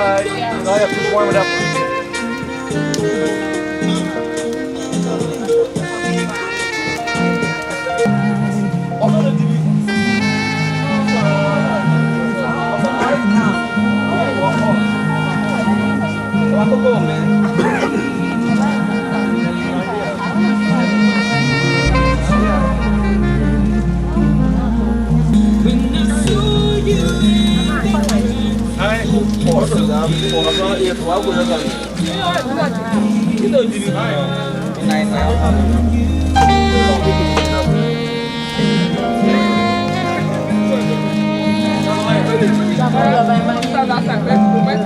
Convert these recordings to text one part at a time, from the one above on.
outside. All you have to do is warm it up. Aku komen. Hai, orang iya tua aku udah kan. Itu jadi naik naik. Kita datang ke rumah.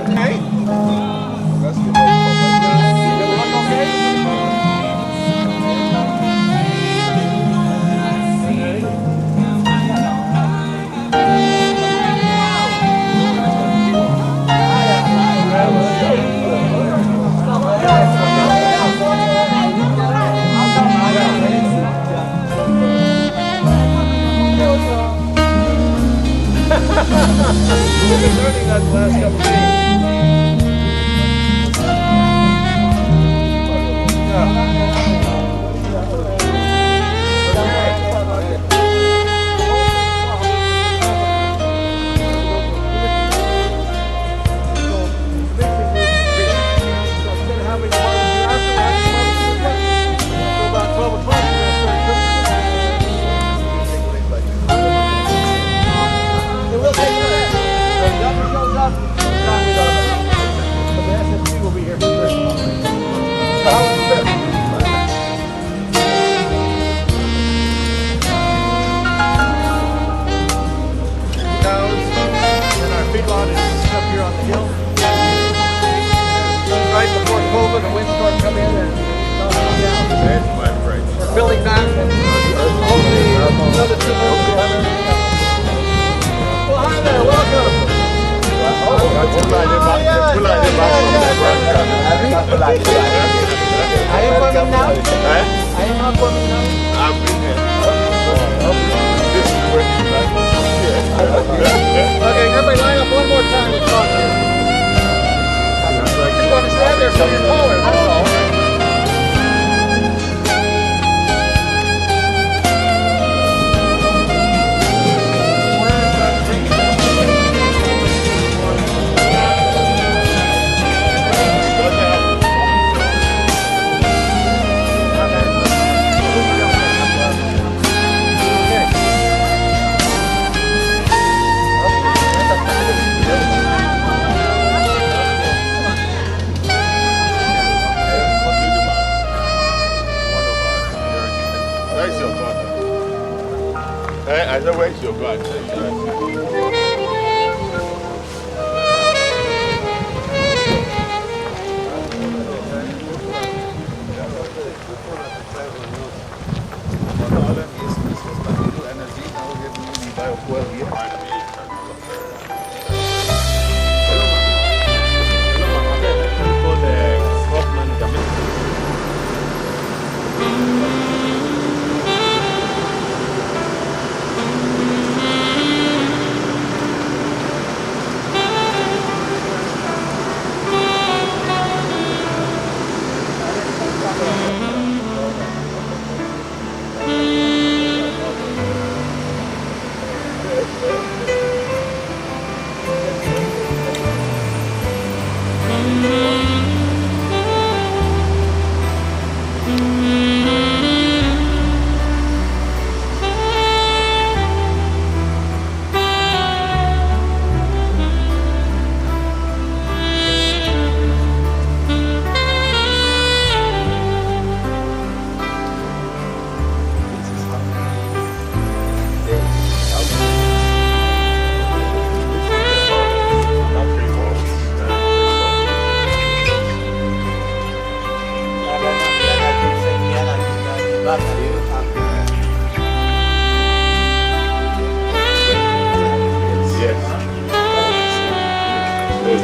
We've been learning that the last couple of days. Building back and hopefully another 2 months we'll have everything else. Well, hi there, welcome. Are you coming now? Are you not coming now? I'm in here. This is where you like. Okay, everybody line up one more time with talk here. You're just going to stand there so you're taller, that's all. I know where's your gun.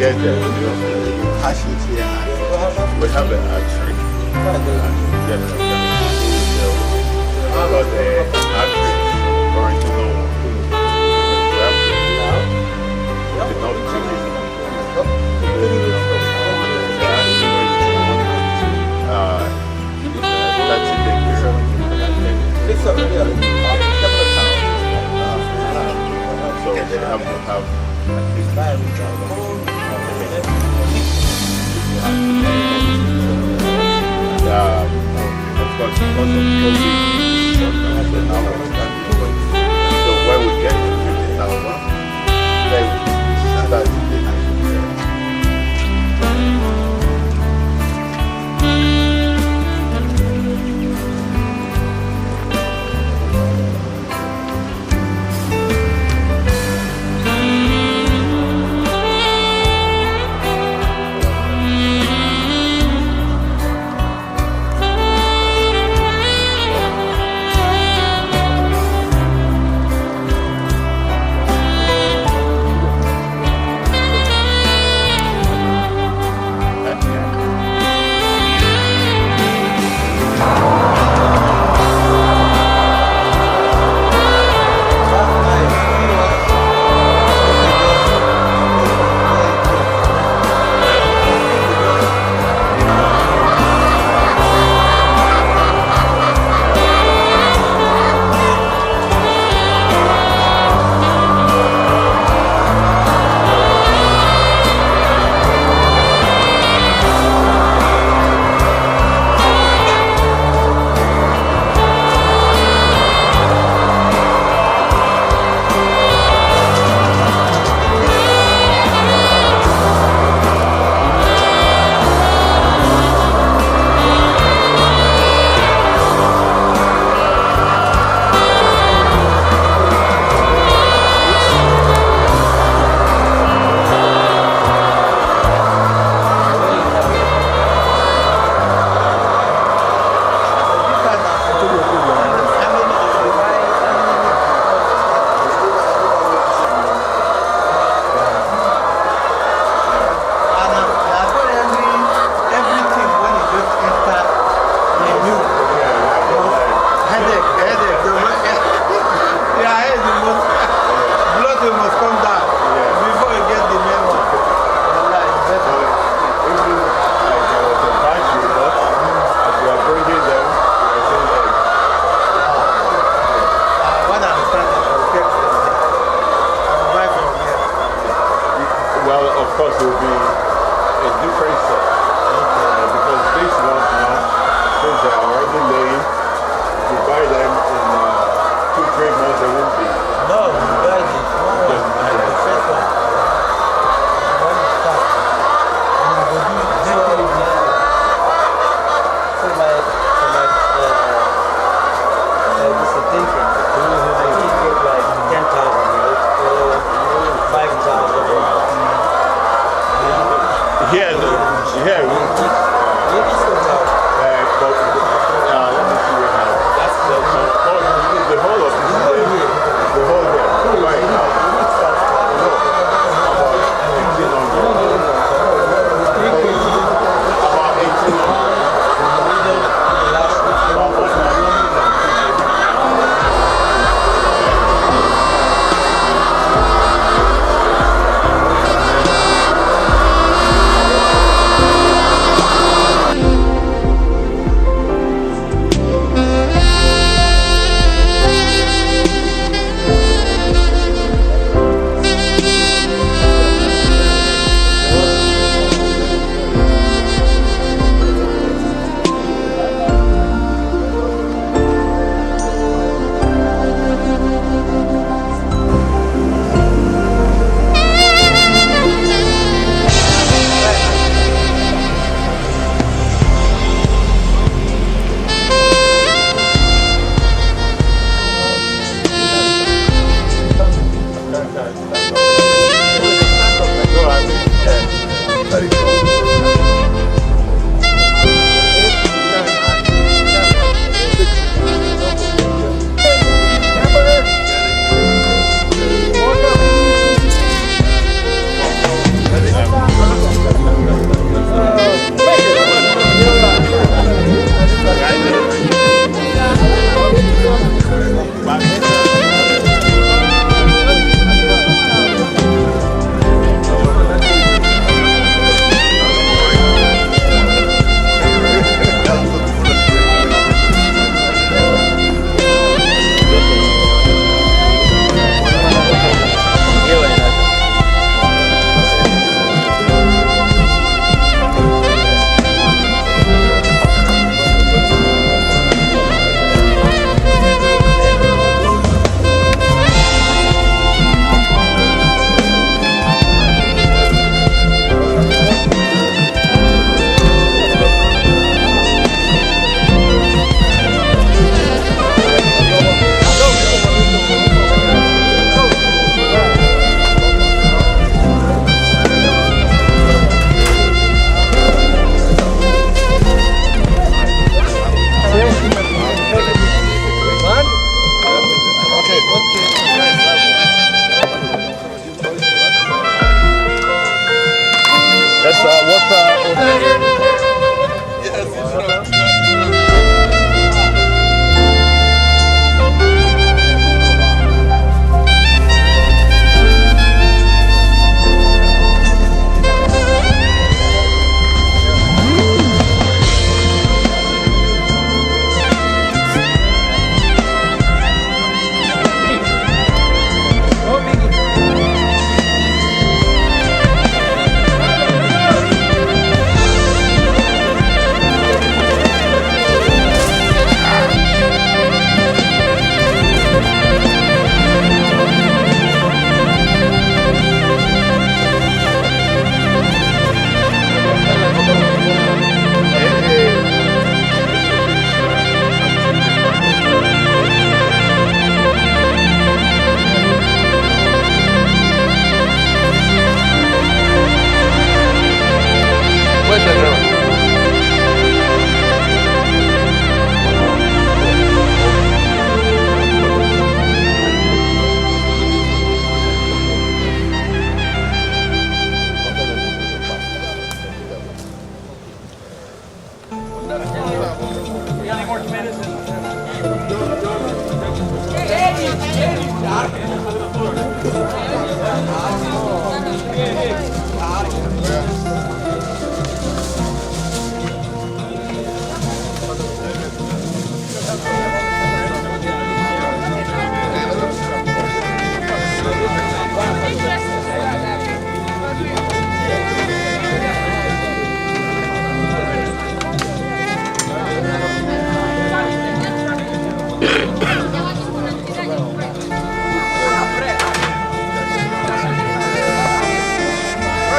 get there. We have an archery. How about the archery going to know? We have to technology. they have to have at least 2,000. Of course, because of COVID, so when we get to 50,000, then we start to get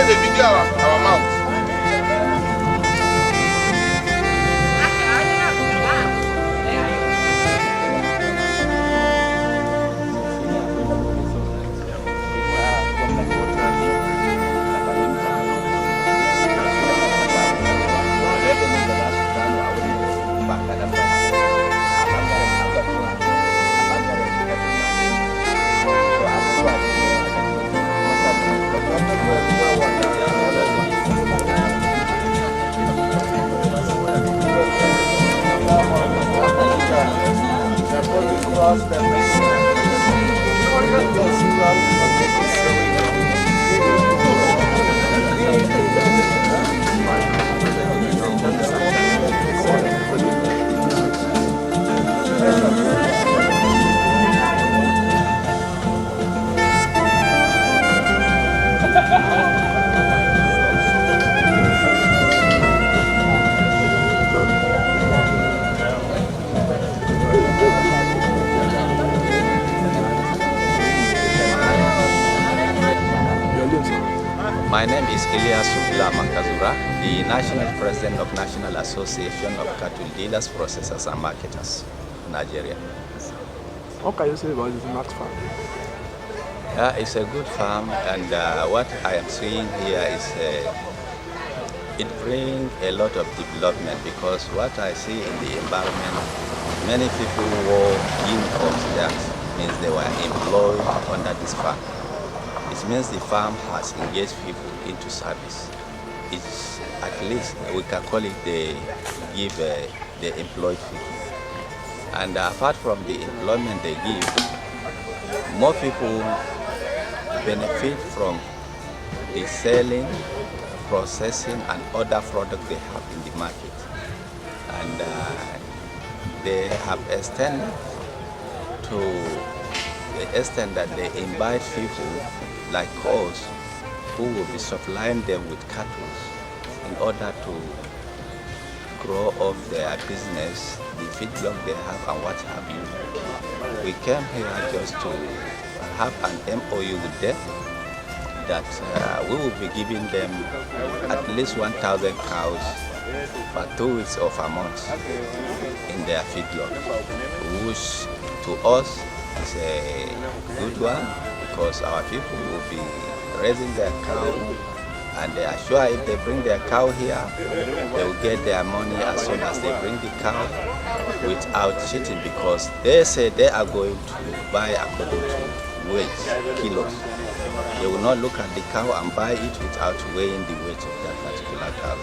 why they video our mouth? My name is the National President of National Association of Cattle Dealers, Processors and Marketers, Nigeria. What can you say about this Max farm? It's a good farm, and what I am seeing here is it brings a lot of development, because what I see in the environment, many people wore uniforms. That means they were employed under this farm. It means the farm has engaged people into service. It's at least, we can call it the employed people. And apart from the employment they give, more people benefit from the selling, processing and other products they have in the market. And they have extended to the extent that they invite people like us who will be supplying them with cattle in order to grow up their business, the feedlot they have and what have you. We came here just to have an MOU with them that we will be giving them at least 1,000 cows for 2 weeks of a month in their feedlot, which to us is a good one, because our people will be raising their cow, and they are sure if they bring their cow here, they will get their money as soon as they bring the cow without cheating, because they say they are going to buy according to weight, kilos. They will not look at the cow and buy it without weighing the weight of that particular cow,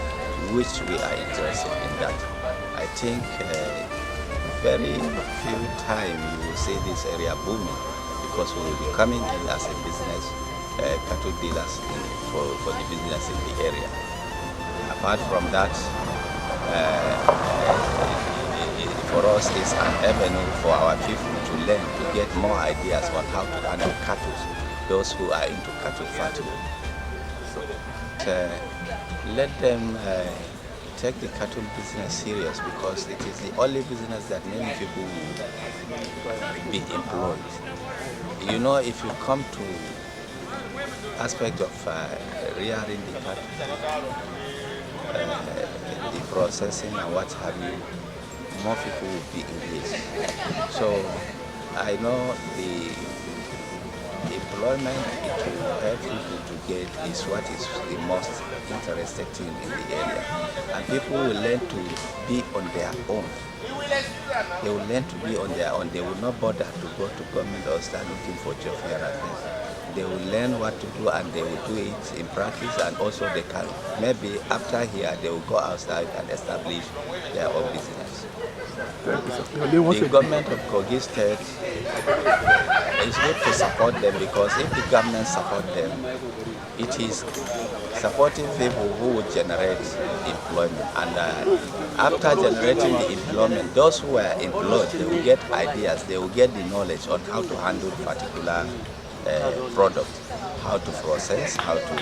which we are interested in that. I think very few time you will see this area booming, because we will be coming in as a business, cattle dealers for the business in the area. Apart from that, for us it's an avenue for our people to learn, to get more ideas on how to handle cattle, those who are into cattle farming. Let them take the cattle business serious, because it is the only business that many people will be employed. You know, if you come to aspect of rearing the cattle, the processing and what have you, more people will be engaged. So I know the employment it will help people to get is what is the most interesting thing in the area. And people will learn to be on their own. They will learn to be on their own. They will not bother to go to government or start looking for job here and there. They will learn what to do, and they will do it in practice, and also they can, maybe after here, they will go outside and establish their own business. The government of Kogi State is good to support them, because if the government support them, it is supporting people who will generate employment. And after generating the employment, those who are employed, they will get ideas, they will get the knowledge on how to handle particular product, how to process, how to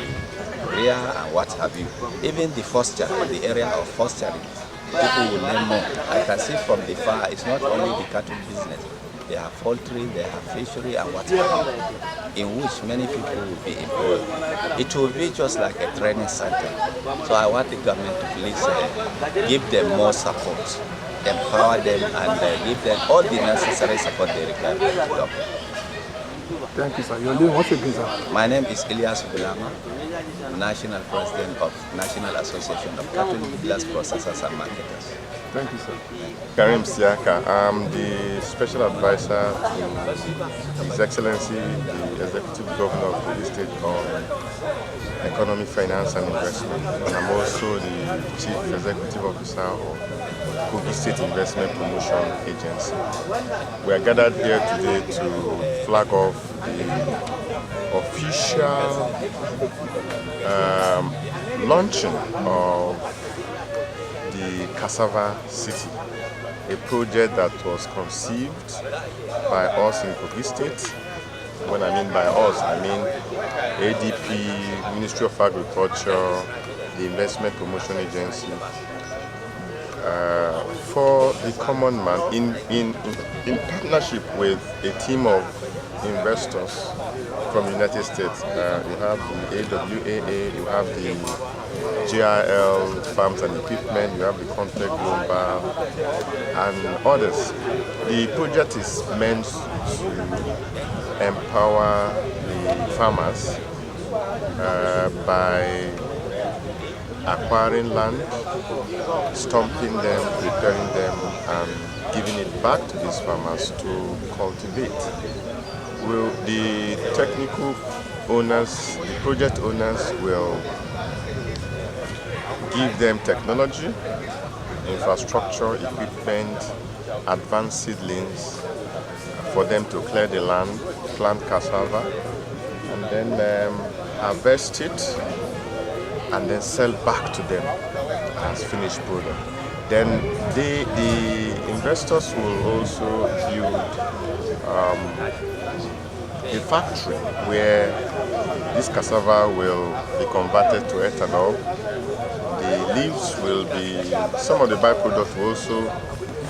rear and what have you. Even the fostering, the area of fostering, people will learn more. I can see from the far, it's not only the cattle business, they have poultry, they have fishery and what have you, in which many people will be employed. It will be just like a training center. So I want the government to please give them more support, empower them and give them all the necessary support they require for the job. Thank you, sir. Your name, what's your name, sir? My name is Ilyas Bulama, National President of National Association of Cattle Dealers, Processors and Marketers. Thank you, sir. Karim Siaka, I'm the Special Advisor to His Excellency, the Executive Governor of the State on Economy, Finance and Investment. And I'm also the Chief Executive Officer of Kogi State Investment Promotion Agency. We are gathered here today to flag off the official launching of the Cassava City, a project that was conceived by us in Kogi State. When I mean by us, I mean ADP, Ministry of Agriculture, the Investment Promotion Agency, for the common man in partnership with a team of investors from the United States. You have the AWAA, you have the GIL, Farms and Equipment, you have the Contact Global, and others. The project is meant to empower the farmers by acquiring land, stumping them, preparing them, and giving it back to these farmers to cultivate. Will the technical owners, the project owners will give them technology, infrastructure, equipment, advanced seedlings for them to clear the land, plant cassava, and then harvest it, and then sell back to them as finished product. Then the investors will also build a factory where this cassava will be converted to ethanol. The leaves will be, some of the byproducts will also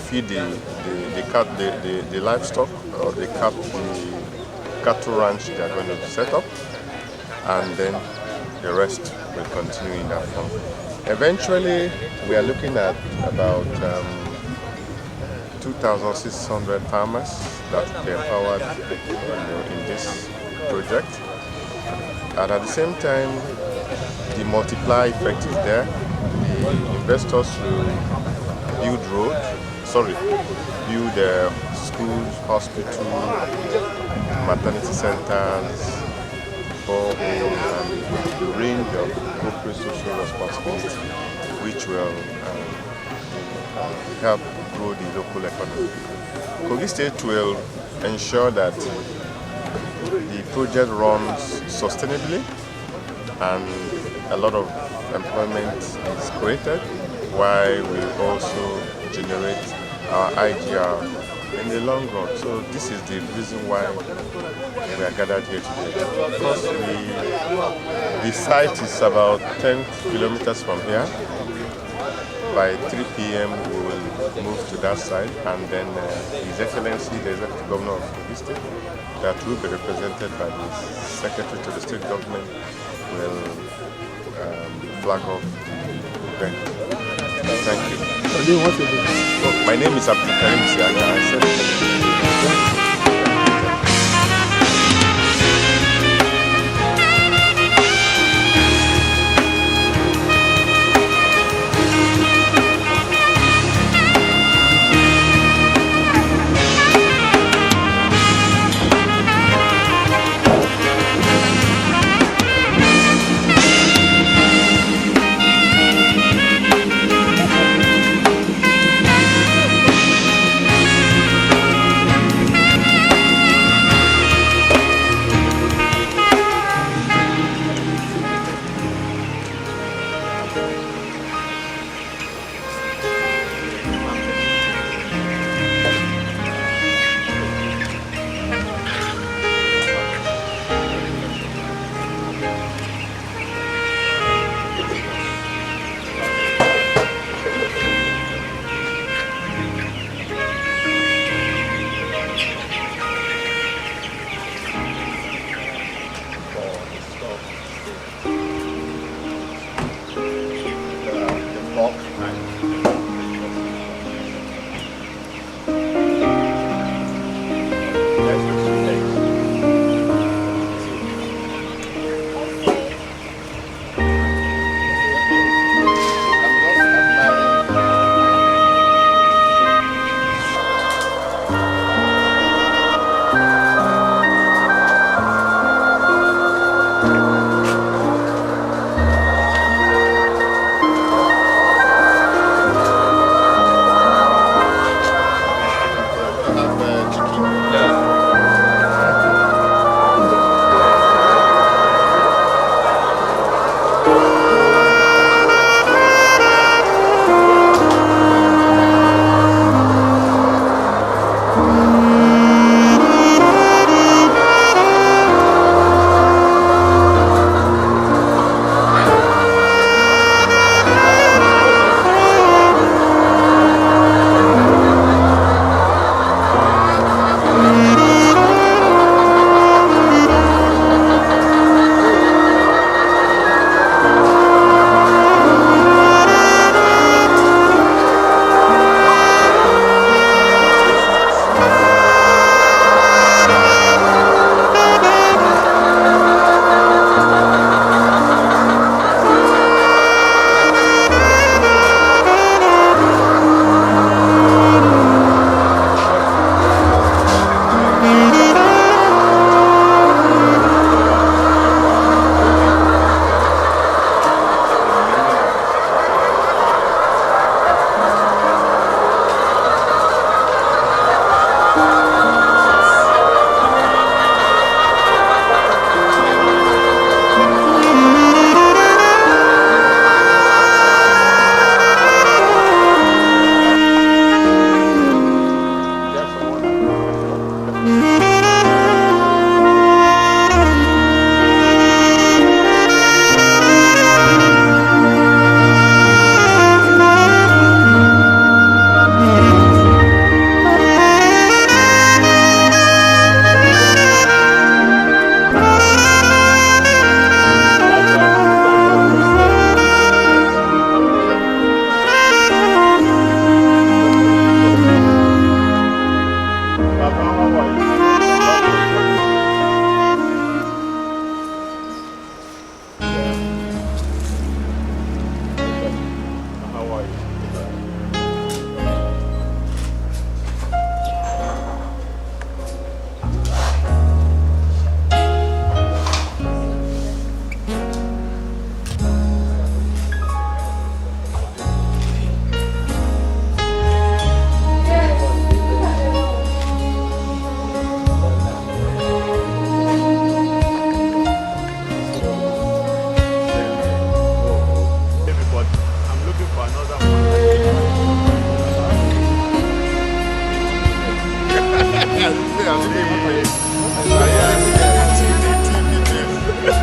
feed the livestock or the cattle ranch they are going to set up, and then the rest will continue in that form. Eventually, we are looking at about 2,600 farmers that will be empowered in this project. And at the same time, the multiply effect is there. The investors will build schools, hospitals, maternity centers, boreholes, and a range of corporate social responsibility, which will help grow the local economy. Kogi State will ensure that the project runs sustainably and a lot of employment is created, while we also generate our IGR in the long run. So this is the reason why we are gathered here today. Because the site is about 10 kilometers from here. By 3 p.m. we will move to that side, and then His Excellency, the Executive Governor of Kogi State, that will be represented by the Secretary to the State Government, will flag off the event. Thank you. My name is Abdul Karim Siaka. I said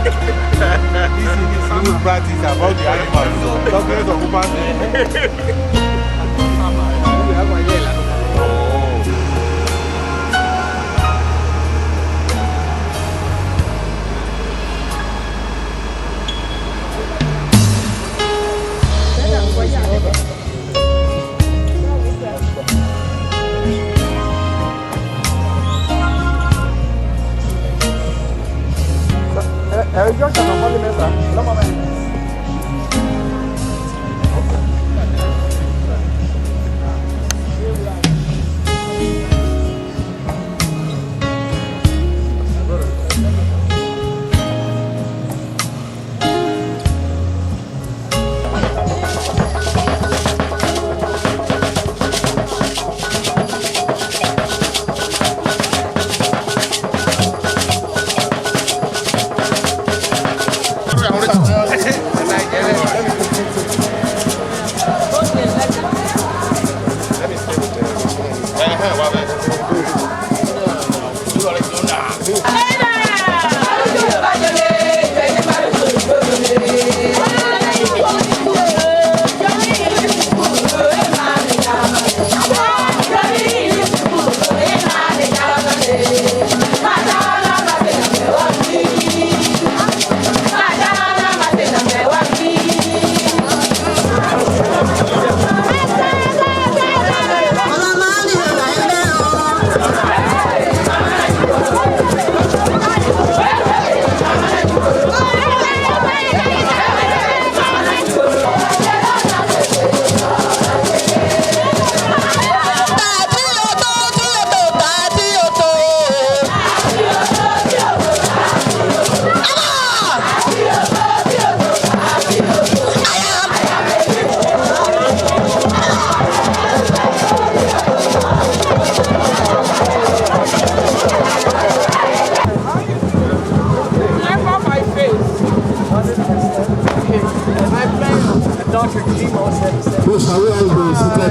We practice about the animals. Talking of human.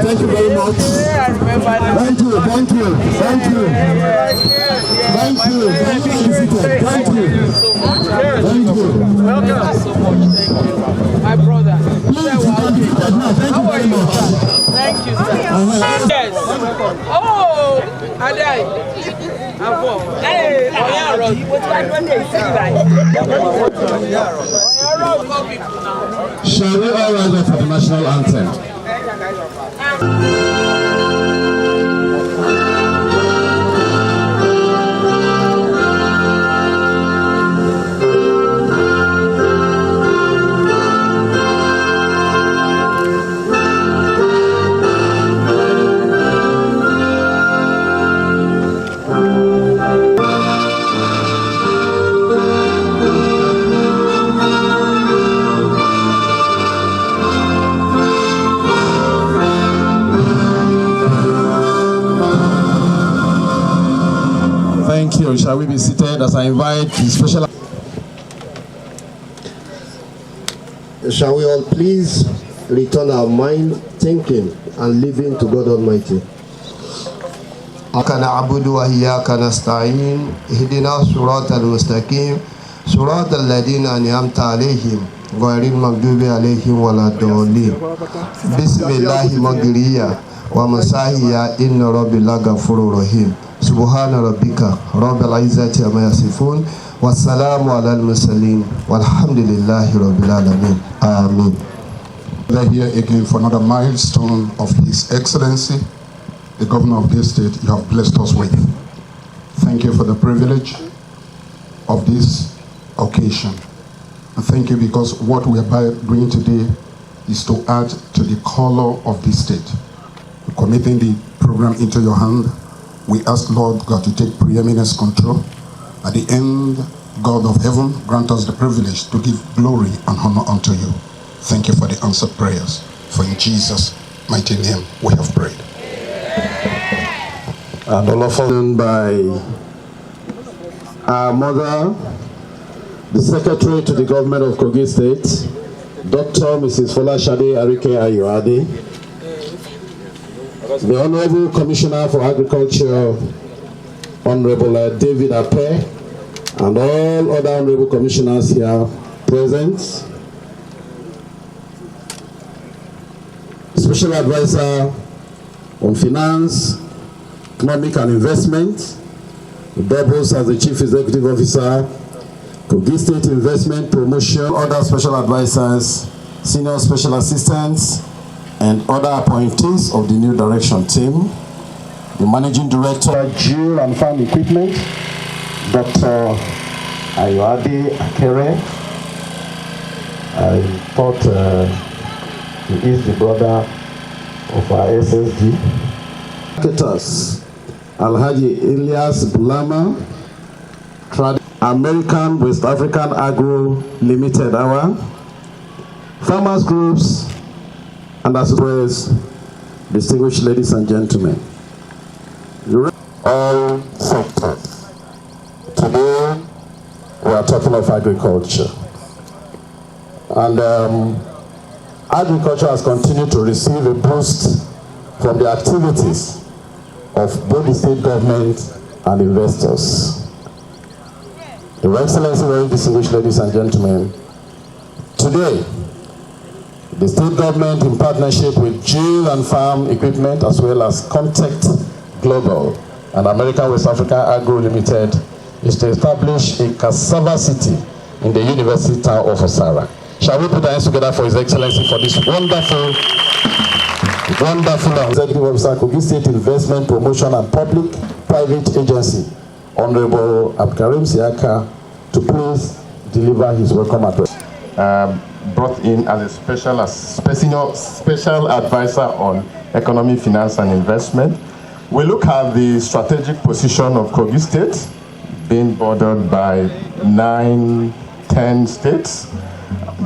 Thank you very much. Thank you, thank you, thank you. Thank you, thank you. Thank you. Thank you. Welcome so much. Thank you. My brother. How are you? Thank you, sir. Yes. Oh, Adai. Hey, shall we all rise up for the national anthem? Thank you. Shall we be seated as I invite the special... Shall we all please return our mind, thinking and living to God Almighty. إياك نعبد وإياك نستعين اهدنا الصراط المستقيم صراط الذين أنعمت عليهم غير المغضوب عليهم ولا الضالين بسم الله مجريا ومساهيا إن ربي لغفور رحيم سبحان ربك رب العزة عما يصفون والسلام على المرسلين والحمد لله رب العالمين آمين. We're here again for another milestone of His Excellency, the Governor of this state you have blessed us with. Thank you for the privilege of this occasion. And thank you because what we are doing today is to add to the color of this state. We're committing the program into your hand. We ask Lord God to take preeminence control. At the end, God of heaven, grant us the privilege to give glory and honor unto you. Thank you for the answered prayers. For in Jesus' mighty name we have prayed. And all of us by our mother, the Secretary to the Government of Kogi State, Dr. Mrs. Folashade Arike Ayoade, the Honorable Commissioner for Agriculture, Honorable David Ape, and all other honorable commissioners here present, Special Advisor on Finance, Economic and Investment, who doubles as the Chief Executive Officer, Kogi State Investment Promotion, other Special Advisors, Senior Special Assistants, and other appointees of the New Direction team, the Managing Director, Jill and Farm Equipment, Dr. Ayoade Akere. I thought he is the brother of our SSD. Marketers, Alhaji Ilyas Bulama, American West African Agro Limited, our farmers groups, and as well as distinguished ladies and gentlemen. All sectors. Today, we are talking of agriculture. And agriculture has continued to receive a boost from the activities of both the state government and investors. Your Excellency, very distinguished ladies and gentlemen, today, the state government, in partnership with Jill and Farm Equipment, as well as Contact Global and American West African Agro Limited, is to establish a Cassava city in the university town of Osara. Shall we put our hands together for His Excellency for this wonderful Executive Officer, Kogi State Investment Promotion and Public-Private Agency, Honorable Abkarim Siaka, to please deliver his welcome address. Brought in as a special advisor on economy, finance, and investment. We look at the strategic position of Kogi State, being bordered by 9-10 states,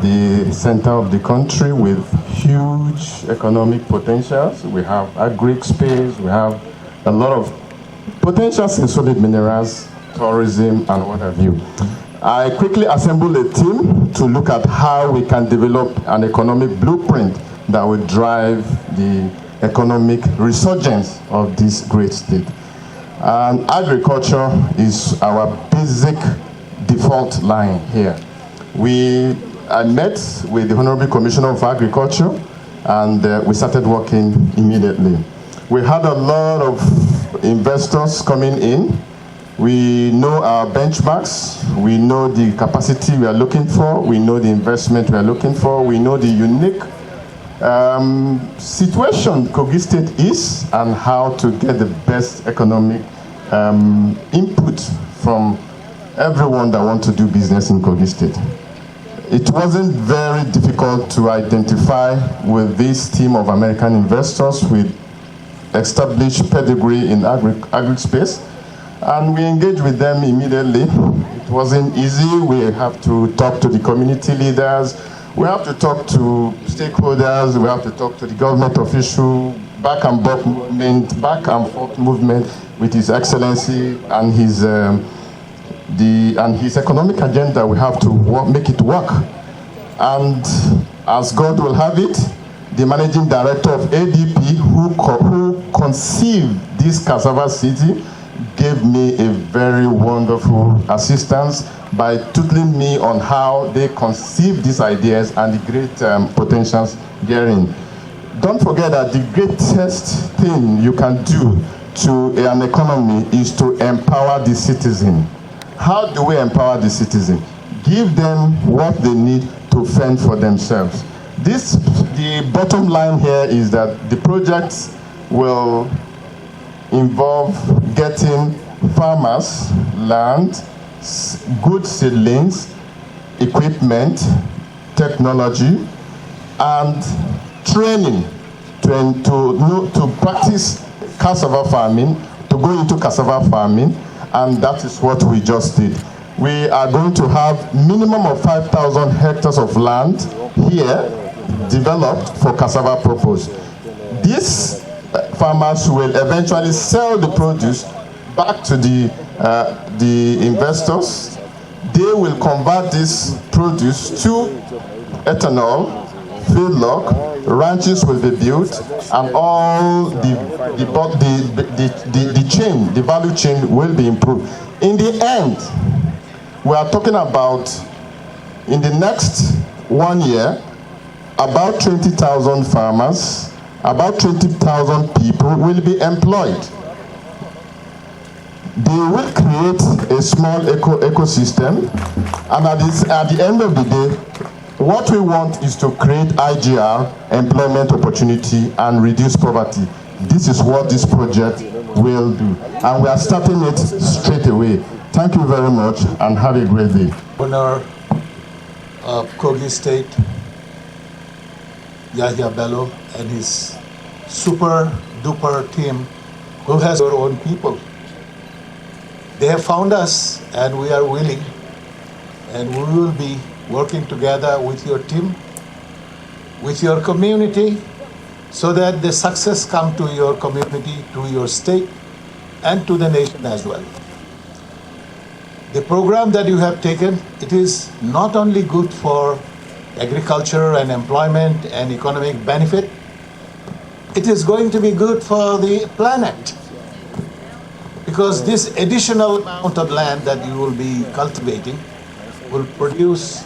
the center of the country with huge economic potentials. We have agri space, we have a lot of potentials in solid minerals, tourism, and what have you. I quickly assembled a team to look at how we can develop an economic blueprint that will drive the economic resurgence of this great state. And agriculture is our basic default line here. I met with the Honorable Commissioner of Agriculture, and we started working immediately. We had a lot of investors coming in. We know our benchmarks, we know the capacity we are looking for, we know the investment we are looking for, we know the unique situation Kogi State is, and how to get the best economic input from everyone that wants to do business in Kogi State. It wasn't very difficult to identify with this team of American investors with established pedigree in agri space, and we engaged with them immediately. It wasn't easy. We have to talk to the community leaders, we have to talk to stakeholders, we have to talk to the government official, back and forth movement with His Excellency and his economic agenda. We have to make it work. And as God will have it, the managing director of ADP, who conceived this Cassava city, gave me a very wonderful assistance by tutoring me on how they conceived these ideas and the great potentials therein. Don't forget that the greatest thing you can do to an economy is to empower the citizen. How do we empower the citizen? Give them what they need to fend for themselves. The bottom line here is that the projects will involve getting farmers land, good seedlings, equipment, technology, and training to practice cassava farming, to go into cassava farming, and that is what we just did. We are going to have minimum of 5,000 hectares of land here developed for cassava purpose. These farmers will eventually sell the produce back to the investors. They will convert this produce to ethanol, feedlot, ranches will be built, and all the value chain will be improved. In the end, we are talking about, in the next 1 year, about 20,000 farmers, about 20,000 people will be employed. They will create a small ecosystem, and at the end of the day, what we want is to create IGR, employment opportunity, and reduce poverty. This is what this project will do, and we are starting it straight away. Thank you very much, and have a great day. Governor of Kogi State, Yahya Bello, and his super duper team, who has their own people. They have found us, and we are willing, and we will be working together with your team, with your community, so that the success come to your community, to your state, and to the nation as well. The program that you have taken, it is not only good for agriculture and employment and economic benefit, it is going to be good for the planet. Because this additional amount of land that you will be cultivating will produce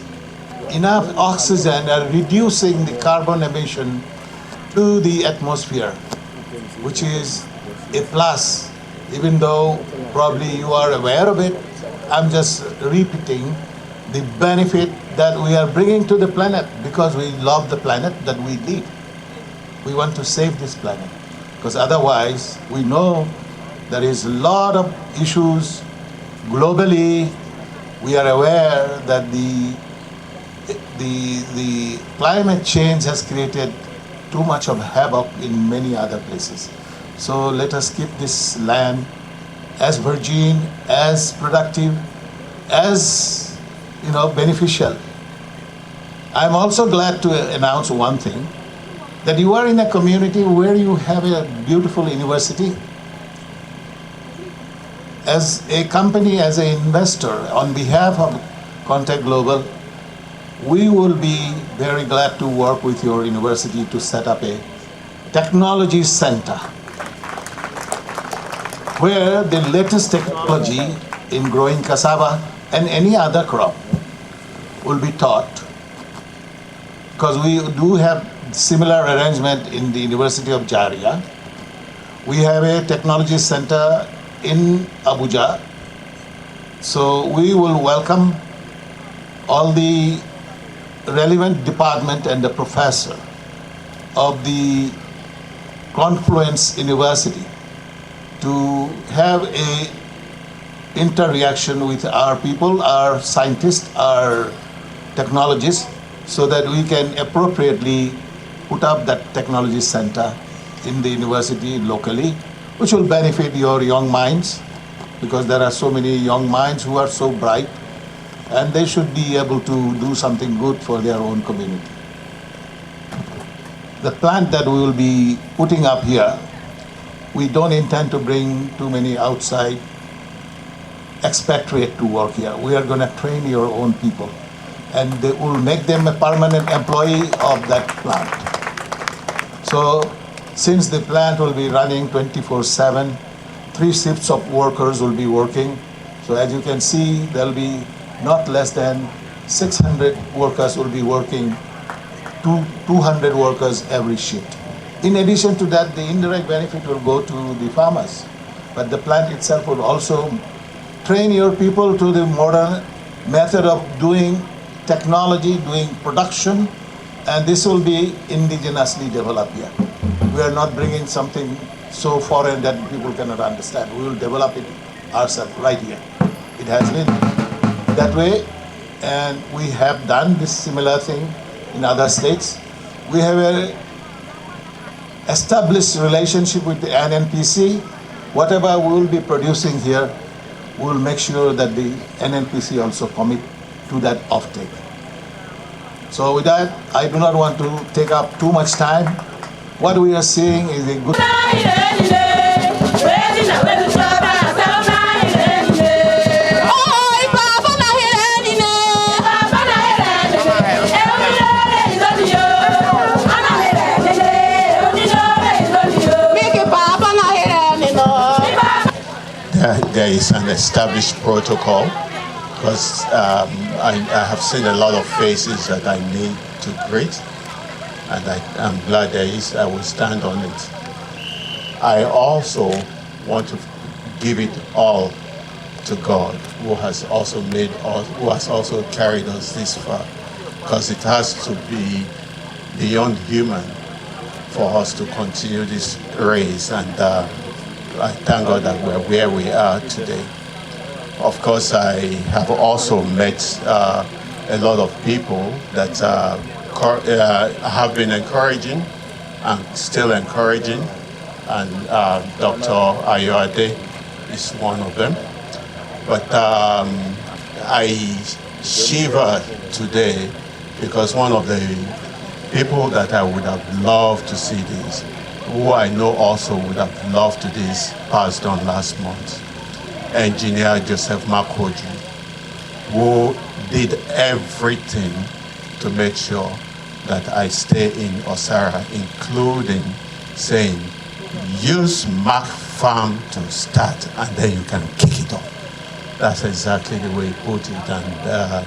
enough oxygen and reducing the carbon emission to the atmosphere, which is a plus, even though probably you are aware of it. I'm just repeating the benefit that we are bringing to the planet, because we love the planet that we live. We want to save this planet, because otherwise we know there is a lot of issues globally. We are aware that the climate change has created too much of havoc in many other places. So let us keep this land as virgin, as productive, as beneficial. I'm also glad to announce one thing, that you are in a community where you have a beautiful university. As a company, as an investor, on behalf of Contact Global, we will be very glad to work with your university to set up a technology center where the latest technology in growing cassava and any other crop will be taught. Because we do have similar arrangement in the University of Jaria. We have a technology center in Abuja. So we will welcome all the relevant department and the professor of the Confluence University to have a interaction with our people, our scientists, our technologists, so that we can appropriately put up that technology center in the university locally, which will benefit your young minds, because there are so many young minds who are so bright, and they should be able to do something good for their own community. The plant that we will be putting up here, we don't intend to bring too many outside expatriate to work here. We are going to train your own people, and they will make them a permanent employee of that plant. So since the plant will be running 24/7, 3 shifts of workers will be working. So as you can see, there will be not less than 600 workers will be working, 200 workers every shift. In addition to that, the indirect benefit will go to the farmers, but the plant itself will also train your people to the modern method of doing technology, doing production, and this will be indigenously developed here. We are not bringing something so foreign that people cannot understand. We will develop it ourselves right here. It has been that way, and we have done this similar thing in other states. We have a established relationship with the NNPC. Whatever we will be producing here, we will make sure that the NNPC also commit to that offtake. So with that, I do not want to take up too much time. What we are seeing is a good... There is an established protocol because I have seen a lot of faces that I need to greet, and I'm glad there is. I will stand on it. I also want to give it all to God, who has also made us, who has also carried us this far, because it has to be beyond human for us to continue this race, and I thank God that we're where we are today. Of course, I have also met a lot of people that have been encouraging and still encouraging, and Dr. Ayoade is one of them. But I shiver today because one of the people that I would have loved to see this, who I know also would have loved to this, passed on last month. Engineer Joseph Makoji, who did everything to make sure that I stay in Osara, including saying, use Mark Farm to start and then you can kick it off. That's exactly the way he put it, and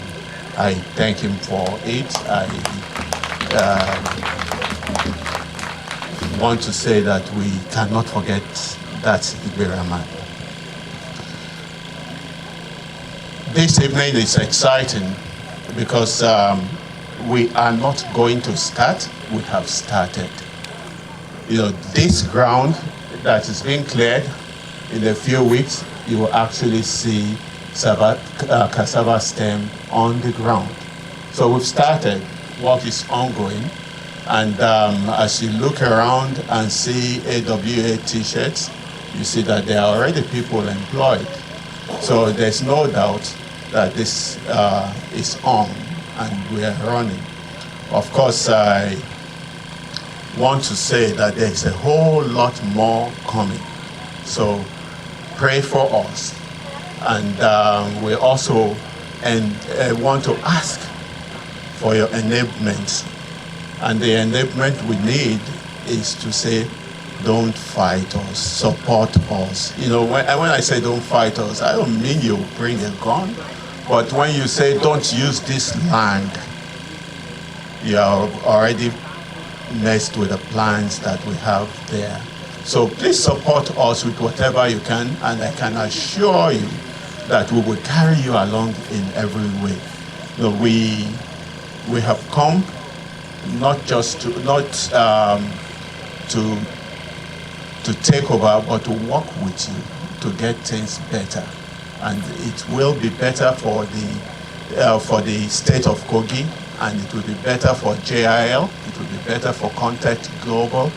I thank him for it. I want to say that we cannot forget that Ibiraman. This evening is exciting because we are not going to start, we have started. You know, this ground that is being cleared, in a few weeks, you will actually see cassava stem on the ground. So we've started, work is ongoing, and as you look around and see AWA t-shirts, you see that there are already people employed. So there's no doubt that this is on and we are running. Of course, I want to say that there's a whole lot more coming. So pray for us. And we also want to ask for your enablement. And the enablement we need is to say, don't fight us, support us. You know, when I say don't fight us, I don't mean you bring a gun. But when you say don't use this land, you are already messed with the plans that we have there. So please support us with whatever you can, and I can assure you that we will carry you along in every way. You know, we have come not just to to take over, but to work with you to get things better, and it will be better for the state of Kogi, and it will be better for JIL. It will be better for Contact Global.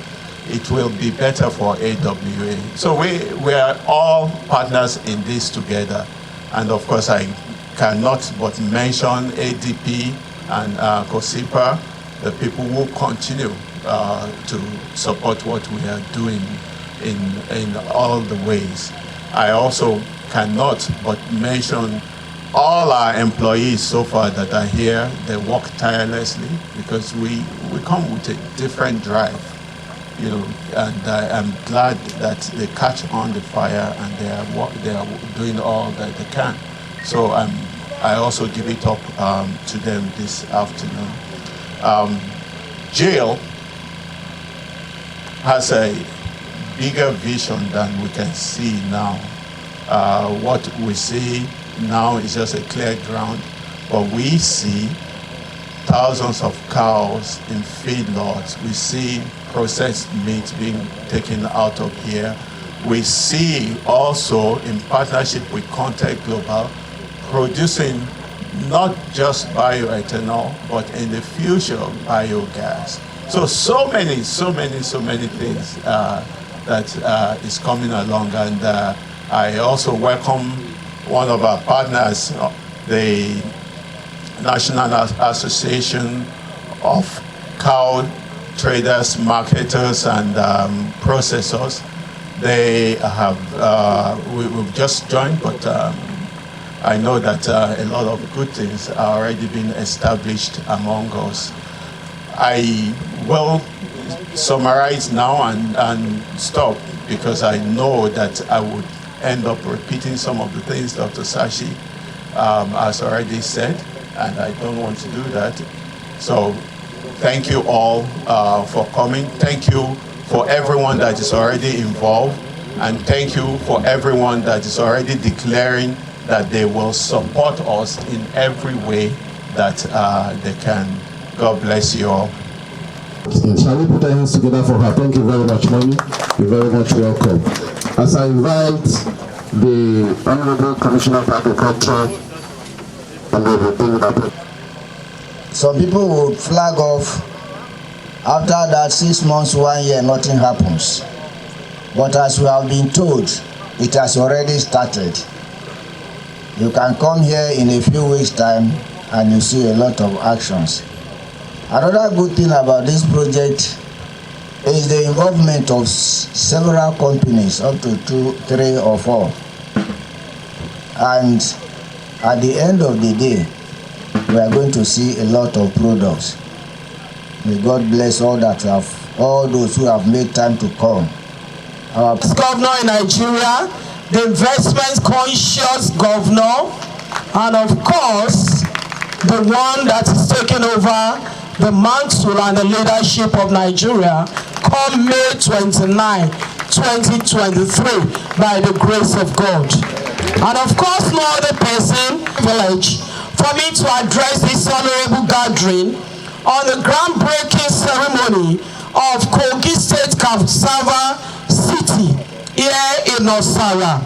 It will be better for AWA. So we are all partners in this together. And of course, I cannot but mention ADP and COSIPA, the people who continue to support what we are doing in all the ways. I also cannot but mention all our employees so far that are here. They work tirelessly because we come with a different drive. You know, and I am glad that they catch on the fire and they are doing all that they can. So I also give it up to them this afternoon. Jail has a bigger vision than we can see now. What we see now is just a clear ground, but we see thousands of cows in feedlots. We see processed meat being taken out of here. We see also, in partnership with Contact Global, producing not just bioethanol, but in the future, biogas. So many things that is coming along. And I also welcome one of our partners, the National Association of Cow Traders, Marketers, and Processors. They have, we've just joined, but I know that a lot of good things are already being established among us. I will summarize now and stop, because I know that I would end up repeating some of the things Dr. Sashi as already said, and I don't want to do that. So thank you all for coming. Thank you for everyone that is already involved, and thank you for everyone that is already declaring that they will support us in every way that they can. God bless you all. Shall we put our hands together for her? Thank you very much, Mommy. You're very much welcome. As I invite the Honorable Commissioner of Agriculture, and they will bring it up. Some people will flag off. After that, 6 months, 1 year, nothing happens. But as we have been told, it has already started. You can come here in a few weeks' time and you see a lot of actions. Another good thing about this project is the involvement of several companies, up to 2, 3, or 4. And at the end of the day, we are going to see a lot of products. May God bless all those who have made time to come. Our governor in Nigeria, the investment-conscious governor, and of course, the one that is taking over the mantle and the leadership of Nigeria come May 29, 2023, by the grace of God. And of course, no other person privilege for me to address this honorable gathering on the groundbreaking ceremony of Kogi State Cassava City here in Osara.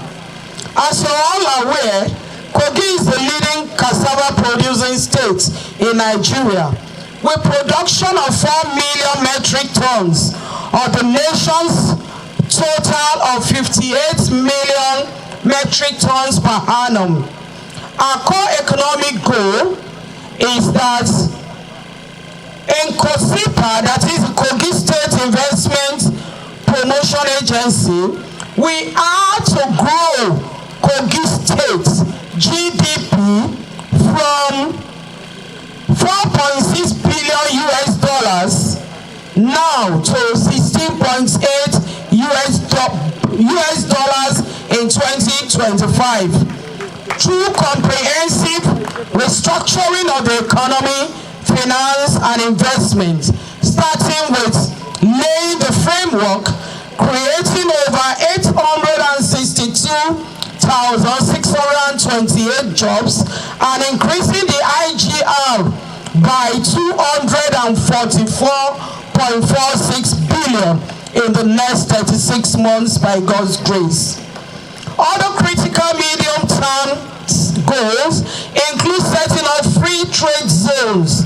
As you're all aware, Kogi is the leading cassava producing state in Nigeria, with production of 4 million metric tons of the nation's total of 58 million metric tons per annum. Our core economic goal is that in COSIPA, that is the Kogi State Investment Promotion Agency, we are to grow Kogi State GDP from $4.6 billion now to $16.8 in 2025 through comprehensive restructuring of the economy, finance, and investment, starting with laying the framework, creating over 862,628 jobs, and increasing the IGR by 244.46 billion in the next 36 months by God's grace. Other critical medium-term goals include setting up free trade zones,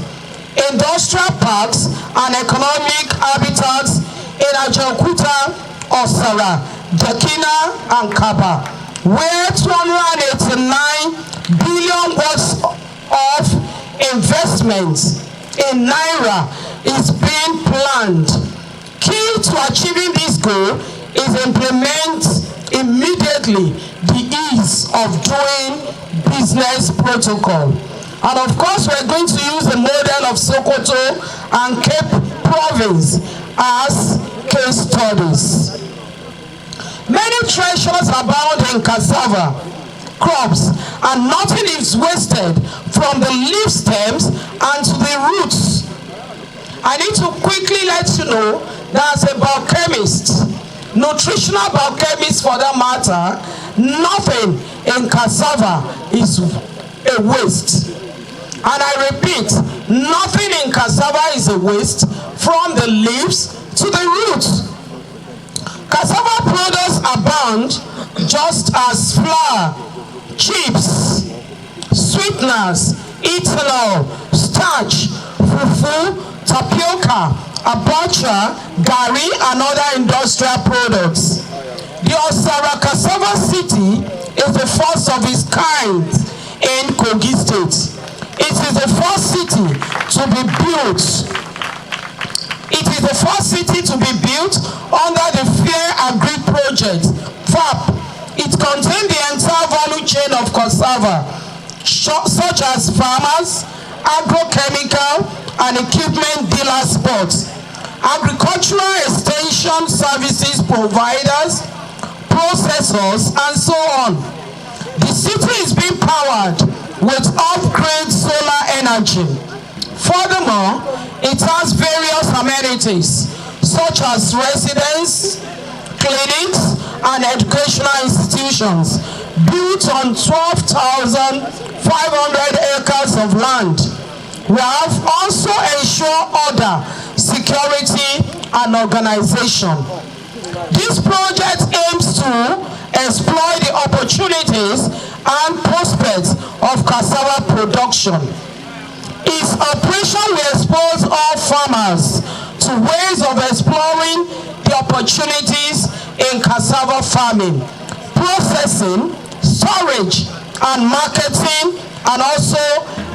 industrial parks, and economic habitats in Ajaokuta, Osara, Jakina, and Kaba, where 289 billion worth of investments in Naira is being planned. Key to achieving this goal is implement immediately the ease of doing business protocol. And of course, we're going to use the model of Sokoto and Cape Province as case studies. Many treasures abound in cassava crops, and nothing is wasted from the leaf stems and to the roots. I need to quickly let you know that as a biochemist, nutritional biochemist for that matter, nothing in cassava is a waste. And I repeat, nothing in cassava is a waste, from the leaves to the roots. Cassava products abound just as flour, chips, sweeteners, ethanol, starch, fufu, tapioca, abacha, gari, and other industrial products. The Osara Cassava City is the first of its kind in Kogi State. It is the first city to be built. It is the first city to be built under the Fair Agri Project, FAP. It contains the entire value chain of cassava, such as farmers, agrochemical, and equipment dealer spots, agricultural extension services providers, processors, and so on. The city is being powered with off-grid solar energy. Furthermore, it has various amenities such as residence, clinics, and educational institutions built on 12,500 acres of land. We have also ensured order, security, and organization. This project aims to exploit the opportunities and prospects of cassava production. Its operation will expose all farmers to ways of exploring the opportunities in cassava farming, processing, storage, and marketing, and also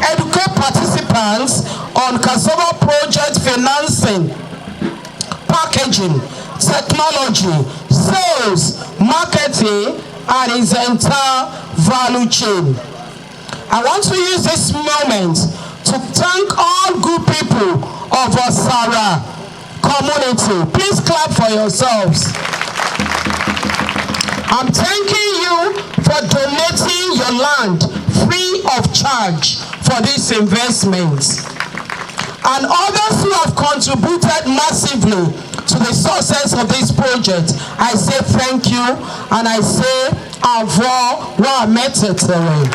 educate participants on cassava project financing, packaging, technology, sales, marketing, and its entire value chain. I want to use this moment to thank all good people of Osara community. Please clap for yourselves. I'm thanking you for donating your land free of charge for this investment. And others who have contributed massively to the success of this project, I say thank you, and I say avo wa metetere.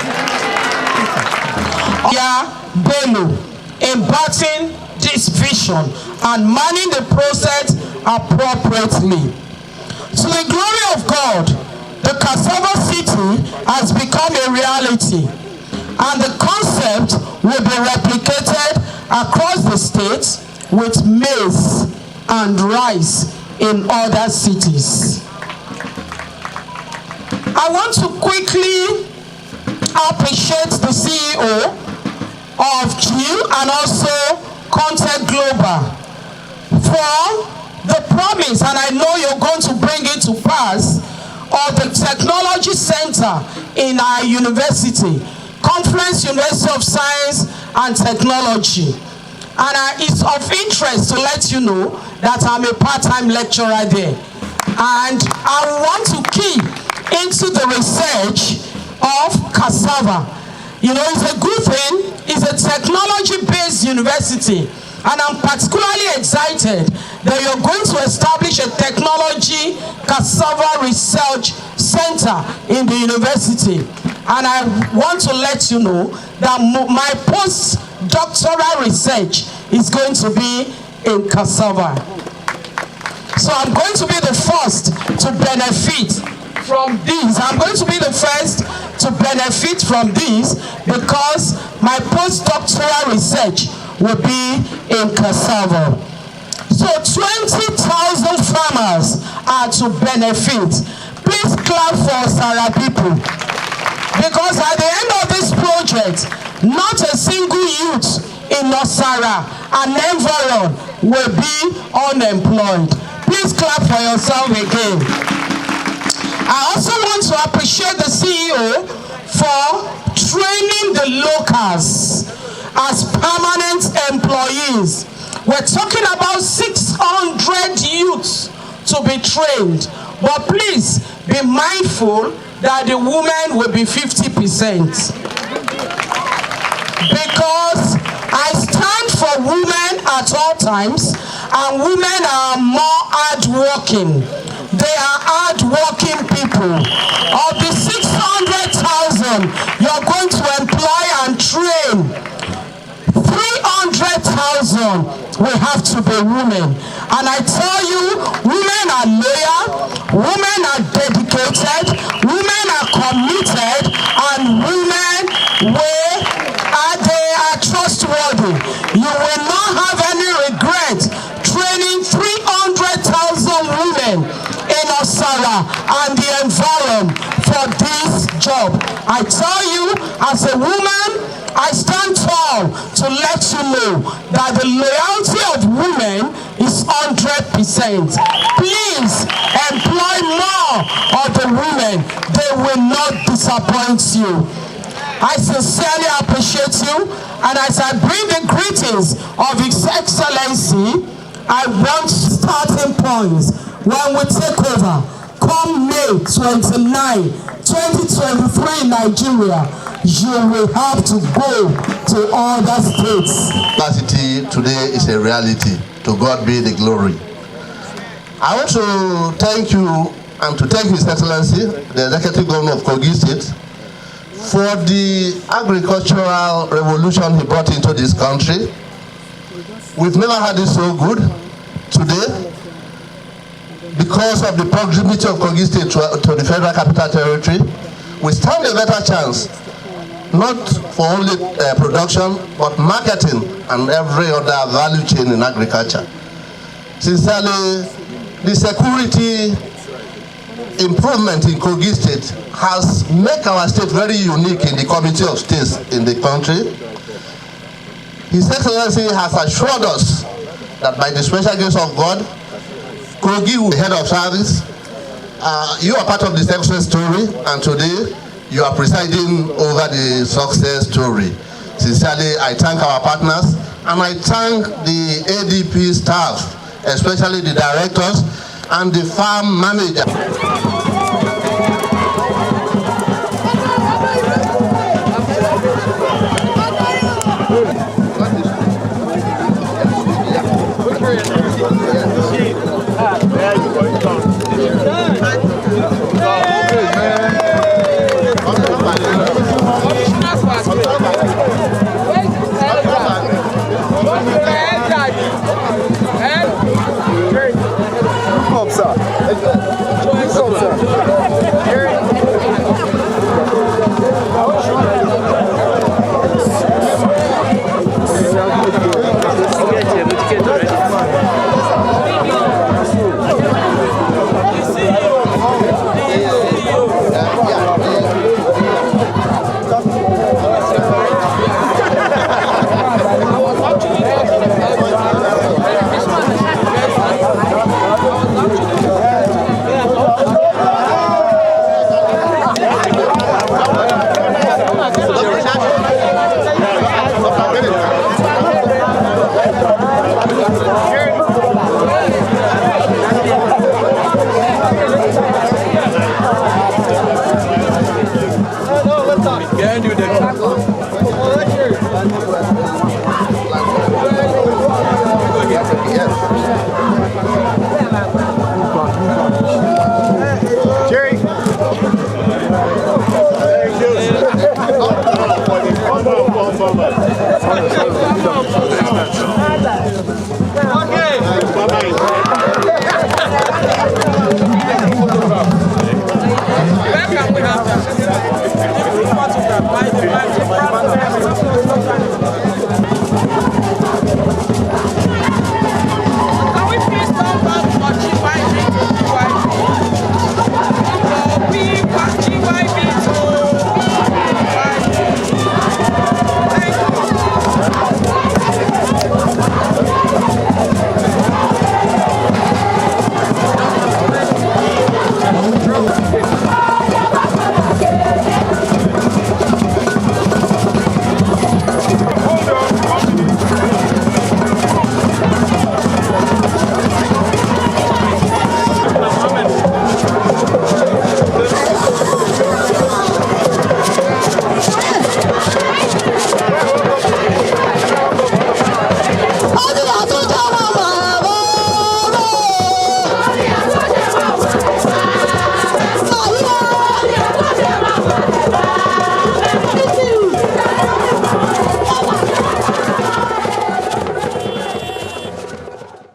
Belu, embodying this vision and manning the process appropriately. To the glory of God, the Cassava City has become a reality, and the concept will be replicated across the state with maize and rice in other cities. I want to quickly appreciate the CEO of GIL and also Contact Global for the promise, and I know you're going to bring it to pass, of the Technology Center in our university, Conference University of Science and Technology. And it's of interest to let you know that I'm a part-time lecturer there. And I want to key into the research of cassava. You know, it's a good thing. It's a technology-based university. And I'm particularly excited that you're going to establish a technology cassava research center in the university. And I want to let you know that my postdoctoral research is going to be in cassava. So I'm going to be the first to benefit from these. I'm going to be the first to benefit from these because my postdoctoral research will be in cassava. So 20,000 farmers are to benefit. Please clap for Osara people. Because at the end of this project, not a single youth in Osara and environ will be unemployed. Please clap for yourself again. I also want to appreciate the CEO for training the locals as permanent employees. We're talking about 600 youths to be trained. But please be mindful that the women will be 50%. Because I stand for women at all times, and women are more hardworking. They are hardworking people. Of the 600,000 you're going to employ and train, 300,000 will have to be women. And I tell you, women are loyal, women are dedicated, women are committed, and women they are trustworthy. You will not have any regret training 300,000 women in Osara and the environment for this job. I tell you, as a woman, I stand tall to let you know that the loyalty of women is 100%. Please employ more of the women. They will not disappoint you. I sincerely appreciate you, and as I bring the greetings of His Excellency, I want starting points when we take over come May 29, 2023 in Nigeria, you will have to go to other states. Capacity today is a reality. To God be the glory. I want to thank you and to thank His Excellency, the Executive Governor of Kogi State, for the agricultural revolution he brought into this country. We've never had it so good today because of the proximity of Kogi State to the Federal Capital Territory. We stand a better chance, not for only production, but marketing and every other value chain in agriculture. Sincerely, the security improvement in Kogi State has made our state very unique in the community of states in the country. His Excellency has assured us that by the special grace of God, Kogi will be head of service. You are part of the success story, and today you are presiding over the success story. Sincerely, I thank our partners, and I thank the ADP staff, especially the directors and the farm manager.